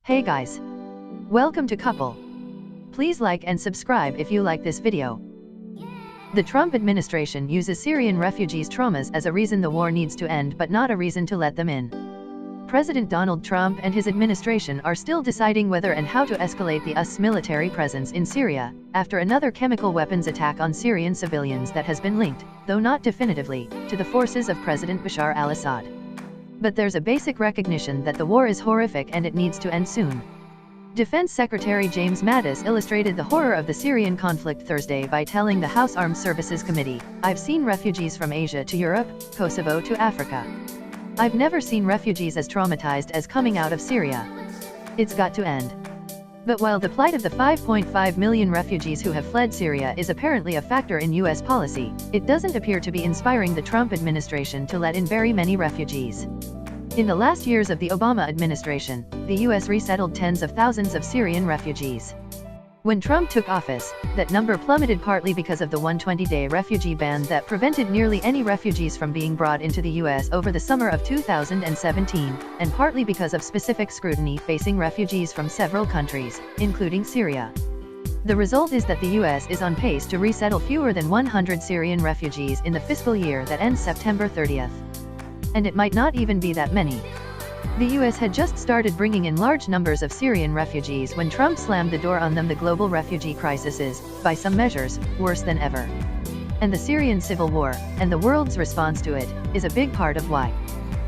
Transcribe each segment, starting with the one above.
Hey guys! Welcome to Couple. Please like and subscribe if you like this video. The Trump administration uses Syrian refugees' traumas as a reason the war needs to end but not a reason to let them in. President Donald Trump and his administration are still deciding whether and how to escalate the US military presence in Syria, after another chemical weapons attack on Syrian civilians that has been linked, though not definitively, to the forces of President Bashar al-Assad. But there's a basic recognition that the war is horrific and it needs to end soon. Defense Secretary James Mattis illustrated the horror of the Syrian conflict Thursday by telling the House Armed Services Committee, "I've seen refugees from Asia to Europe, Kosovo to Africa. I've never seen refugees as traumatized as coming out of Syria. It's got to end." But while the plight of the 5.5 million refugees who have fled Syria is apparently a factor in US policy, it doesn't appear to be inspiring the Trump administration to let in very many refugees. In the last years of the Obama administration, the US resettled tens of thousands of Syrian refugees. When Trump took office, that number plummeted partly because of the 120-day refugee ban that prevented nearly any refugees from being brought into the US over the summer of 2017, and partly because of specific scrutiny facing refugees from several countries, including Syria. The result is that the US is on pace to resettle fewer than 100 Syrian refugees in the fiscal year that ends September 30th. And it might not even be that many. The US had just started bringing in large numbers of Syrian refugees when Trump slammed the door on them. The global refugee crisis is, by some measures, worse than ever. And the Syrian civil war, and the world's response to it, is a big part of why.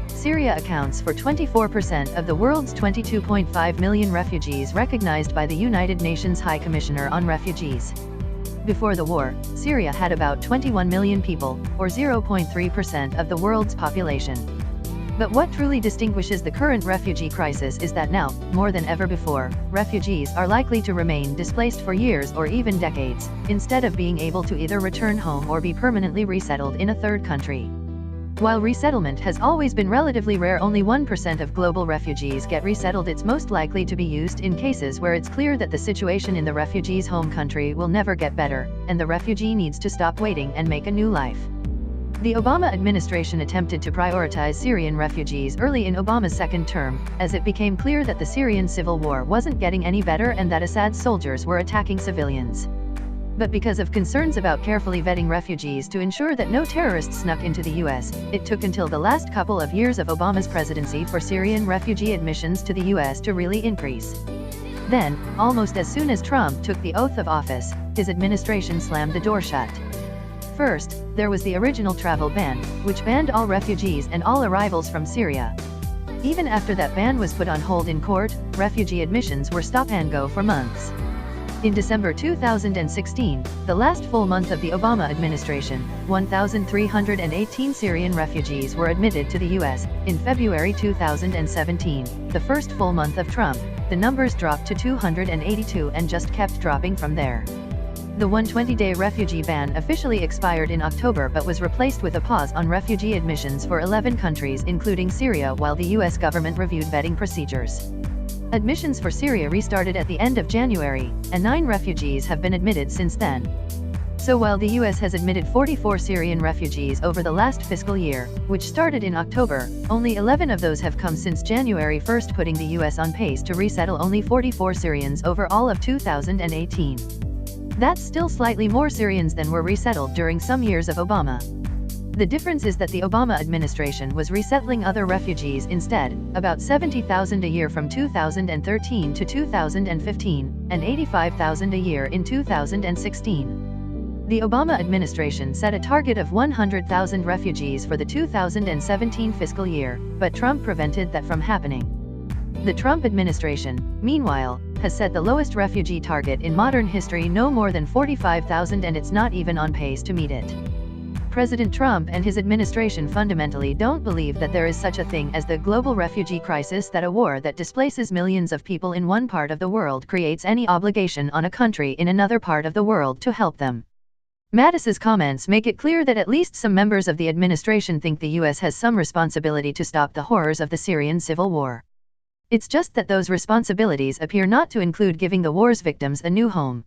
Syria accounts for 24% of the world's 22.5 million refugees recognized by the United Nations High Commissioner on Refugees. Before the war, Syria had about 21 million people, or 0.3% of the world's population. But what truly distinguishes the current refugee crisis is that now, more than ever before, refugees are likely to remain displaced for years or even decades, instead of being able to either return home or be permanently resettled in a third country. While resettlement has always been relatively rare, only 1% of global refugees get resettled. It's most likely to be used in cases where it's clear that the situation in the refugee's home country will never get better, and the refugee needs to stop waiting and make a new life. The Obama administration attempted to prioritize Syrian refugees early in Obama's second term, as it became clear that the Syrian civil war wasn't getting any better and that Assad's soldiers were attacking civilians. But because of concerns about carefully vetting refugees to ensure that no terrorists snuck into the US, it took until the last couple of years of Obama's presidency for Syrian refugee admissions to the US to really increase. Then, almost as soon as Trump took the oath of office, his administration slammed the door shut. First, there was the original travel ban, which banned all refugees and all arrivals from Syria. Even after that ban was put on hold in court, refugee admissions were stop and go for months. In December 2016, the last full month of the Obama administration, 1,318 Syrian refugees were admitted to the US. In February 2017, the first full month of Trump, the numbers dropped to 282 and just kept dropping from there. The 120-day refugee ban officially expired in October but was replaced with a pause on refugee admissions for 11 countries including Syria while the US government reviewed vetting procedures. Admissions for Syria restarted at the end of January, and 9 refugees have been admitted since then. So while the US has admitted 44 Syrian refugees over the last fiscal year, which started in October, only 11 of those have come since January 1st, putting the US on pace to resettle only 44 Syrians over all of 2018. That's still slightly more Syrians than were resettled during some years of Obama. The difference is that the Obama administration was resettling other refugees instead, about 70,000 a year from 2013 to 2015, and 85,000 a year in 2016. The Obama administration set a target of 100,000 refugees for the 2017 fiscal year, but Trump prevented that from happening. The Trump administration, meanwhile, has set the lowest refugee target in modern history, no more than 45,000, and it's not even on pace to meet it. President Trump and his administration fundamentally don't believe that there is such a thing as the global refugee crisis, that a war that displaces millions of people in one part of the world creates any obligation on a country in another part of the world to help them. Mattis's comments make it clear that at least some members of the administration think the US has some responsibility to stop the horrors of the Syrian civil war. It's just that those responsibilities appear not to include giving the war's victims a new home.